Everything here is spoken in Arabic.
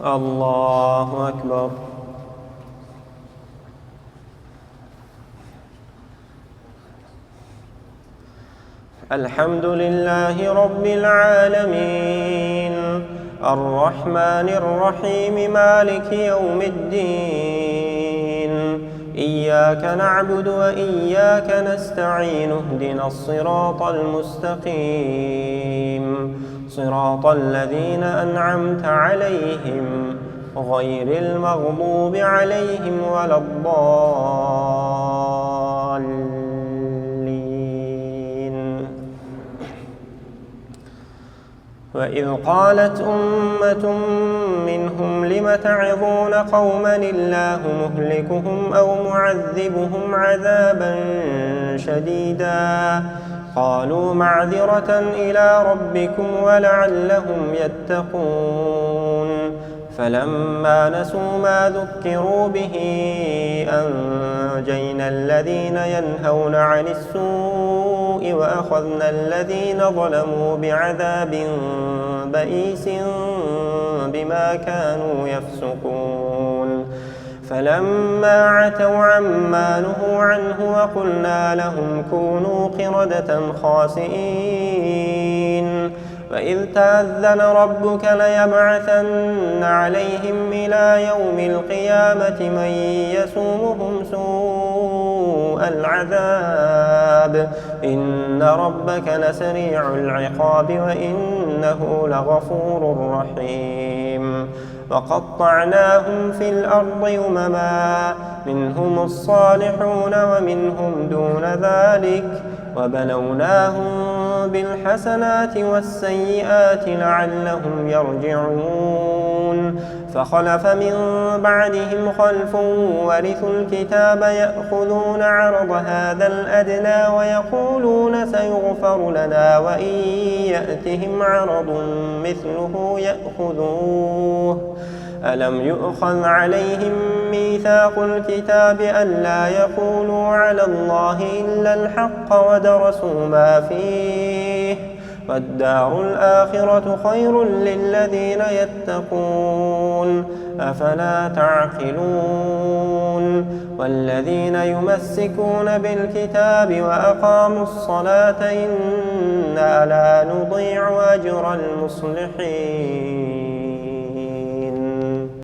الله أكبر. الحمد لله رب العالمين، الرحمن الرحيم، مالك يوم الدين. إياك نعبد وإياك نستعين، اهدنا الصراط المستقيم، صراط الذين أنعمت عليهم غير المغضوب عليهم ولا الضالين. وإذ قالت أمة منهم لم تعظون قوما الله مهلكهم أو معذبهم عذابا شديدا، قالوا معذرة إلى ربكم ولعلهم يتقون. فلما نسوا ما ذكروا به أنجينا الذين ينهون عن السوء وأخذنا الذين ظلموا بعذاب بئيس بما كانوا يفسقون. فلما عتوا عما نهوا عنه وقلنا لهم كونوا قردة خاسئين. وإذ تأذن ربك ليبعثن عليهم إلى يوم القيامة من يسومهم سوء العذاب، إن ربك لسريع العقاب وإنه لغفور رحيم. وقطعناهم في الأرض أمما، منهم الصالحون ومنهم دون ذلك، وبلوناهم بالحسنات والسيئات لعلهم يرجعون. فخلف من بعدهم خلف ورثوا الكتاب يأخذون عرض هذا الأدنى ويقولون سيغفر لنا وإن يأتهم عرض مثله يأخذوه. ألم يؤخذ عليهم ميثاق الكتاب ألا يقولوا على الله إلا الحق ودرسوا ما فيه، والدار الآخرة خير للذين يتقون، أفلا تعقلون. والذين يمسكون بالكتاب وأقاموا الصلاة إنا لا نضيع أجر المصلحين.